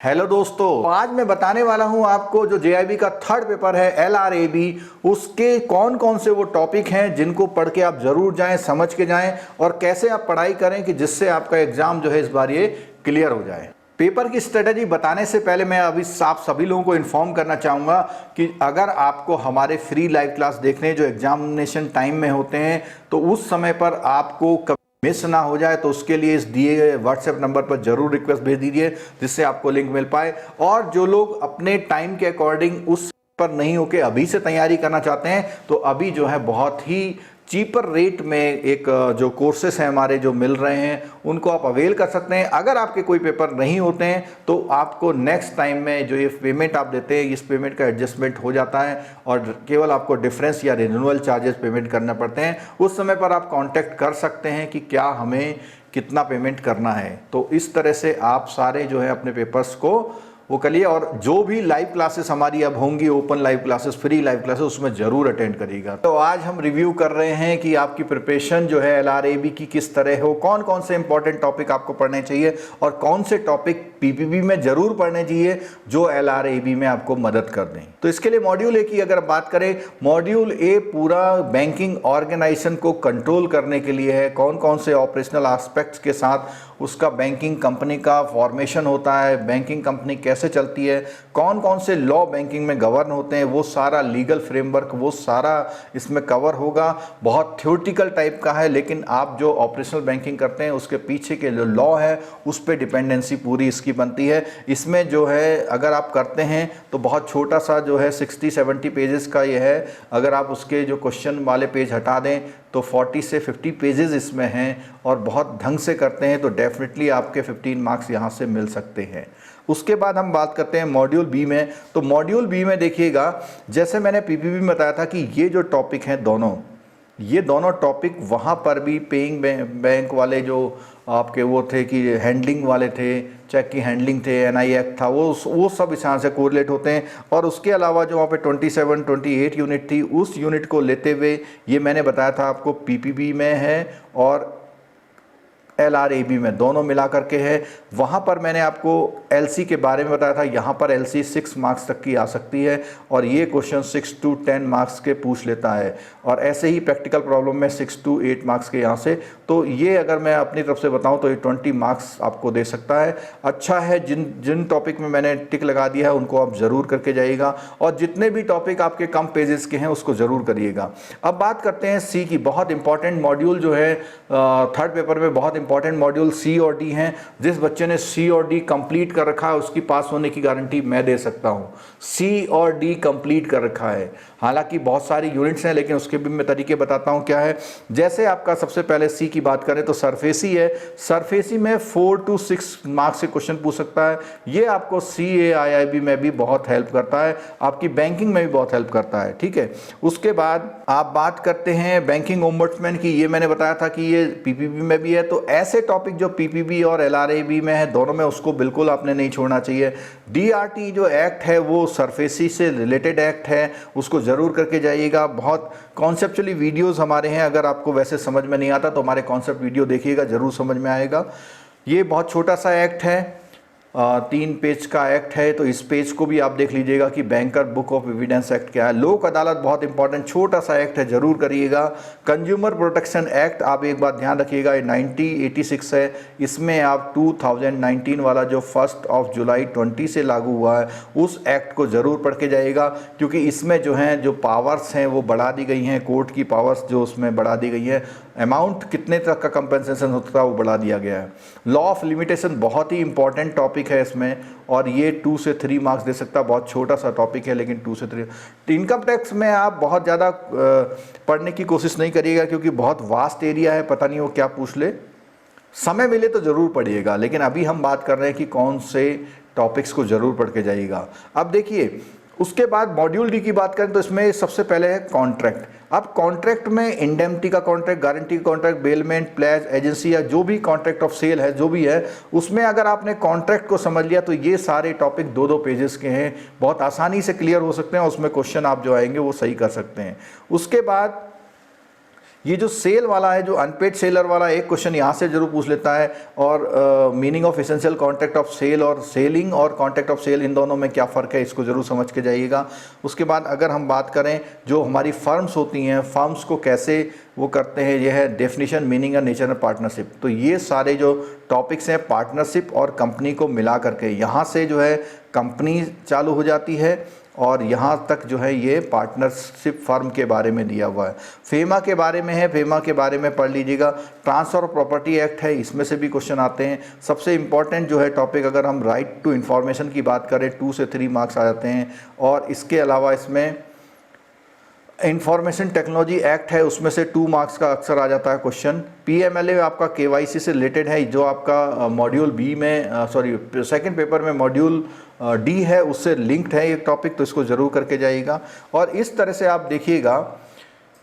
Hello दोस्तों, आज मैं बताने वाला हूं आपको जो जेआईबी का थर्ड पेपर है एलआरएबी, उसके कौन कौन से वो टॉपिक हैं जिनको पढ़ के आप जरूर जाएं, समझ के जाएं और कैसे आप पढ़ाई करें कि जिससे आपका एग्जाम जो है इस बार ये क्लियर हो जाए। पेपर की स्ट्रेटजी बताने से पहले मैं अभी आप सभी लोगों को इन्फॉर्म करना चाहूँगा कि अगर आपको हमारे फ्री लाइव क्लास देखने हैं जो एग्जामिनेशन टाइम में होते हैं तो उस समय पर आपको मिस ना हो जाए तो उसके लिए इस दिए गए व्हाट्सएप नंबर पर जरूर रिक्वेस्ट भेज दीजिए जिससे आपको लिंक मिल पाए। और जो लोग अपने टाइम के अकॉर्डिंग उस पर नहीं होके अभी से तैयारी करना चाहते हैं तो अभी जो है बहुत ही चीपर रेट में एक जो कोर्सेस हैं हमारे जो मिल रहे हैं उनको आप अवेल कर सकते हैं। अगर आपके कोई पेपर नहीं होते हैं तो आपको नेक्स्ट टाइम में जो ये पेमेंट आप देते हैं इस पेमेंट का एडजस्टमेंट हो जाता है और केवल आपको डिफरेंस या रिन्यूअल चार्जेस पेमेंट करना पड़ते हैं। उस समय पर आप कांटेक्ट कर सकते हैं कि क्या हमें कितना पेमेंट करना है। तो इस तरह से आप सारे जो है अपने पेपर्स को वो करिए और जो भी लाइव क्लासेस हमारी अब होंगी, open live classes, free live classes, उसमें जरूर अटेंड करिएगा। तो आज हम रिव्यू कर रहे हैं कि आपकी प्रिपरेशन जो है एलआरएबी की किस तरह हो, कौन कौन से इंपॉर्टेंट टॉपिक आपको पढ़ने चाहिए और कौन से टॉपिक पीपीबी में जरूर पढ़ने चाहिए जो एलआरएबी में आपको मदद कर दें। तो इसके लिए मॉड्यूल ए की अगर बात करें, मॉड्यूल ए पूरा बैंकिंग ऑर्गेनाइजेशन को कंट्रोल करने के लिए है। कौन कौन से ऑपरेशनल एस्पेक्ट्स के साथ उसका बैंकिंग कंपनी का फॉर्मेशन होता है, बैंकिंग कंपनी कैसे चलती है, कौन कौन से लॉ बैंकिंग में गवर्न होते हैं, वो सारा लीगल फ्रेमवर्क वो सारा इसमें कवर होगा। बहुत थ्योरेटिकल टाइप का है लेकिन आप जो ऑपरेशनल बैंकिंग करते हैं उसके पीछे के जो लॉ है उस पर डिपेंडेंसी पूरी इसकी बनती है। इसमें जो है अगर आप करते हैं तो बहुत छोटा सा जो है 60-70 पेजेस का ये है। अगर आप उसके जो क्वेश्चन वाले पेज हटा दें तो 40 से 50 पेजेस इसमें हैं और बहुत ढंग से करते हैं तो डेफिनेटली आपके 15 मार्क्स यहाँ से मिल सकते हैं। उसके बाद हम बात करते हैं मॉड्यूल बी में। तो मॉड्यूल बी में देखिएगा, जैसे मैंने पीपीबी में बताया था कि ये जो टॉपिक हैं ये दोनों टॉपिक वहाँ पर भी पेइंग बैंक वाले जो आपके वो थे कि हैंडलिंग वाले थे, चेक की हैंडलिंग थे, एनआई एक्ट था, वो सब इस यहाँ से कोरिलेट होते हैं। और उसके अलावा जो वहाँ पे 27-28 यूनिट थी उस यूनिट को लेते हुए ये मैंने बताया था आपको पीपीबी में है और एलआरएबी में दोनों मिला करके है। वहाँ पर मैंने आपको एलसी के बारे में बताया था, यहाँ पर एलसी 6 मार्क्स तक की आ सकती है और ये क्वेश्चन 6 to 10 मार्क्स के पूछ लेता है और ऐसे ही प्रैक्टिकल प्रॉब्लम में 6 to 8 मार्क्स के यहाँ से। तो ये अगर मैं अपनी तरफ से बताऊँ तो ये 20 मार्क्स आपको दे सकता है। अच्छा है, जिन टॉपिक में मैंने टिक लगा दिया है उनको आप ज़रूर करके जाइएगा और जितने भी टॉपिक आपके कम पेजेस के हैं उसको ज़रूर करिएगा। अब बात करते हैं सी की। बहुत इंपॉर्टेंट मॉड्यूल जो है थर्ड पेपर में बहुत इंपॉर्टेंट मॉड्यूल सी और डी हैं। जिस बच्चे ने सी और डी कंप्लीट कर रखा है उसकी पास होने की गारंटी मैं दे सकता हूं। सी और डी कंप्लीट कर रखा है, हालांकि बहुत सारी यूनिट्स हैं लेकिन उसके भी मैं तरीके बताता हूं क्या है। जैसे आपका सबसे पहले सी की बात करें तो सरफेसी है। सरफेसी में 4 to 6 मार्क्स से क्वेश्चन पूछ सकता है। ये आपको CAIIB में भी बहुत हेल्प करता है, आपकी बैंकिंग में भी बहुत हेल्प करता है। ठीक है, उसके बाद आप बात करते हैं बैंकिंग ओम्बड्समैन की। ये मैंने बताया था कि ये पीपीबी में भी है। तो ऐसे टॉपिक जो पीपीबी और एलआरएबी में है दोनों में, उसको बिल्कुल आपने नहीं छोड़ना चाहिए। डीआरटी जो एक्ट है वो सरफेसी से रिलेटेड एक्ट है, उसको ज़रूर करके जाइएगा। बहुत कॉन्सेप्चुअली वीडियोस हमारे हैं, अगर आपको वैसे समझ में नहीं आता तो हमारे कॉन्सेप्ट वीडियो देखिएगा, ज़रूर समझ में आएगा। ये बहुत छोटा सा एक्ट है, 3 पेज का एक्ट है, तो इस पेज को भी आप देख लीजिएगा कि banker book of evidence act क्या है। लोक अदालत बहुत इंपॉर्टेंट छोटा सा एक्ट है, जरूर करिएगा। कंज्यूमर प्रोटेक्शन एक्ट आप एक बात ध्यान रखिएगा, ये 1986 है। इसमें आप 2019 वाला जो 1 जुलाई 20 से लागू हुआ है उस एक्ट को ज़रूर पढ़ के जाइएगा, क्योंकि इसमें जो हैं जो पावर्स हैं वो बढ़ा दी गई हैं, कोर्ट की पावर्स जो उसमें बढ़ा दी गई है, अमाउंट कितने तक का कंपनसेशन होता है वो बढ़ा दिया गया है। लॉ ऑफ लिमिटेशन बहुत ही इंपॉर्टेंट टॉपिक है इसमें और ये 2 से 3 मार्क्स दे सकता है। बहुत छोटा सा टॉपिक है लेकिन 2 से 3। इनकम टैक्स में आप बहुत ज़्यादा पढ़ने की कोशिश नहीं करिएगा क्योंकि बहुत वास्ट एरिया है, पता नहीं वो क्या पूछ ले। समय मिले तो ज़रूर पढ़िएगा, लेकिन अभी हम बात कर रहे हैं कि कौन से टॉपिक्स को ज़रूर पढ़ के जाइएगा। अब देखिए, उसके बाद मॉड्यूल डी की बात करें तो इसमें सबसे पहले है कॉन्ट्रैक्ट। अब कॉन्ट्रैक्ट में इंडेमनिटी का कॉन्ट्रैक्ट, गारंटी का कॉन्ट्रैक्ट, बेलमेंट, प्लेज, एजेंसी या जो भी कॉन्ट्रैक्ट ऑफ सेल है जो भी है, उसमें अगर आपने कॉन्ट्रैक्ट को समझ लिया तो ये सारे टॉपिक 2-2 पेजेस के हैं, बहुत आसानी से क्लियर हो सकते हैं। उसमें क्वेश्चन आप जो आएंगे वो सही कर सकते हैं। उसके बाद ये जो सेल वाला है, जो अनपेड सेलर वाला, एक क्वेश्चन यहाँ से जरूर पूछ लेता है। और meaning of essential contract of sale और सेलिंग और कॉन्ट्रैक्ट ऑफ सेल, इन दोनों में क्या फ़र्क है, इसको ज़रूर समझ के जाइएगा। उसके बाद अगर हम बात करें जो हमारी फर्म्स होती हैं, फर्म्स को कैसे वो करते हैं, यह है डेफिनेशन, मीनिंग और नेचर ऑफ पार्टनरशिप। तो ये सारे जो टॉपिक्स हैं पार्टनरशिप और कंपनी को मिला करके, यहाँ से जो है कंपनी चालू हो जाती है और यहाँ तक जो है ये पार्टनरशिप फर्म के बारे में दिया हुआ है। फेमा के बारे में है, फेमा के बारे में पढ़ लीजिएगा। ट्रांसफ़र ऑफ प्रॉपर्टी एक्ट है, इसमें से भी क्वेश्चन आते हैं। सबसे इम्पॉर्टेंट जो है टॉपिक, अगर हम राइट टू इन्फॉर्मेशन की बात करें, 2 से 3 मार्क्स आ जाते हैं। और इसके अलावा इसमें इंफॉर्मेशन टेक्नोलॉजी एक्ट है, उसमें से 2 मार्क्स का अक्सर आ जाता है क्वेश्चन। पीएमएलए आपका केवाईसी से रिलेटेड है, जो आपका मॉड्यूल बी में सेकंड पेपर में मॉड्यूल डी है, उससे लिंक्ड है एक टॉपिक, तो इसको ज़रूर करके जाइएगा। और इस तरह से आप देखिएगा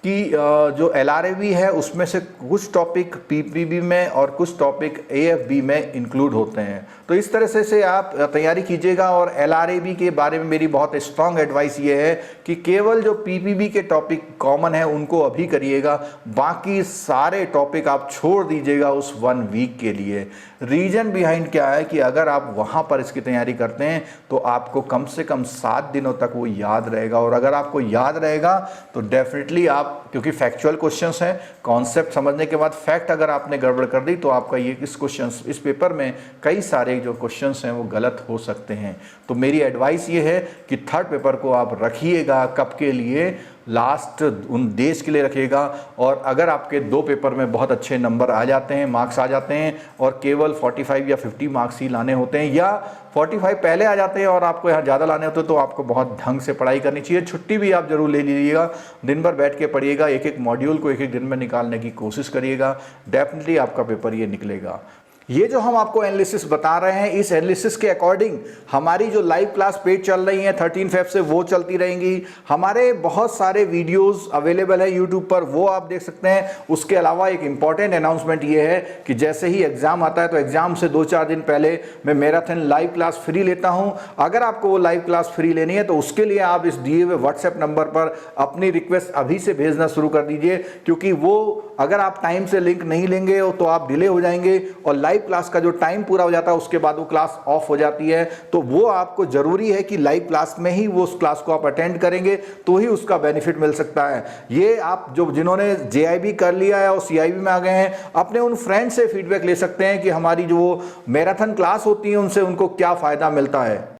कि जो एलआरएबी है उसमें से कुछ टॉपिक पीपीबी में और कुछ टॉपिक एएफबी में इंक्लूड होते हैं। तो इस तरह से आप तैयारी कीजिएगा। और एलआरएबी के बारे में मेरी बहुत स्ट्रांग एडवाइस ये है कि केवल जो पीपीबी के टॉपिक कॉमन है उनको अभी करिएगा, बाकी सारे टॉपिक आप छोड़ दीजिएगा उस 1 वीक के लिए। रीज़न बिहाइंड क्या है कि अगर आप वहाँ पर इसकी तैयारी करते हैं तो आपको कम से कम 7 दिनों तक वो याद रहेगा। और अगर आपको याद रहेगा तो डेफिनेटली आप, क्योंकि फैक्चुअल क्वेश्चंस हैं, कॉन्सेप्ट समझने के बाद फैक्ट अगर आपने गड़बड़ कर दी तो आपका ये इस पेपर में कई सारे जो क्वेश्चंस हैं वो गलत हो सकते हैं। तो मेरी एडवाइस ये है कि थर्ड पेपर को आप रखिएगा, कब के लिए, लास्ट उन देश के लिए रखिएगा। और अगर आपके 2 पेपर में बहुत अच्छे नंबर आ जाते हैं, मार्क्स आ जाते हैं, और केवल 45 या 50 मार्क्स ही लाने होते हैं, या 45 पहले आ जाते हैं और आपको यहाँ ज़्यादा लाने होते हैं, तो आपको बहुत ढंग से पढ़ाई करनी चाहिए। छुट्टी भी आप जरूर ले लीजिएगा, दिन भर बैठ के पढ़िएगा, एक एक मॉड्यूल को एक एक दिन में निकालने की कोशिश करिएगा, डेफिनेटली आपका पेपर ये निकलेगा। ये जो हम आपको एनालिसिस बता रहे हैं, इस एनालिसिस के अकॉर्डिंग हमारी जो लाइव क्लास पेज चल रही हैं 13 फेब से, वो चलती रहेंगी। हमारे बहुत सारे वीडियोस अवेलेबल है यूट्यूब पर, वो आप देख सकते हैं। उसके अलावा एक इम्पॉर्टेंट अनाउंसमेंट ये है कि जैसे ही एग्जाम आता है तो एग्जाम से 2-4 दिन पहले मैं मैराथन लाइव क्लास फ्री लेता हूं। अगर आपको वो लाइव क्लास फ्री लेनी है तो उसके लिए आप इस दिए हुए व्हाट्सएप नंबर पर अपनी रिक्वेस्ट अभी से भेजना शुरू कर दीजिए, क्योंकि वो अगर आप टाइम से लिंक नहीं लेंगे तो आप डिले हो जाएंगे और लाइव क्लास का जो टाइम पूरा हो जाता है उसके बाद वो क्लास ऑफ हो जाती है। तो वो आपको जरूरी है कि लाइव क्लास में ही वो उस क्लास को आप अटेंड करेंगे तो ही उसका बेनिफिट मिल सकता है। ये आप जो जिन्होंने जेआईबी कर लिया है और सीआईबी में आ गए हैं, अपने उन फ्रेंड से फीडबैक ले सकते हैं कि हमारी जो मैराथन क्लास होती है उनसे उनको क्या फायदा मिलता है।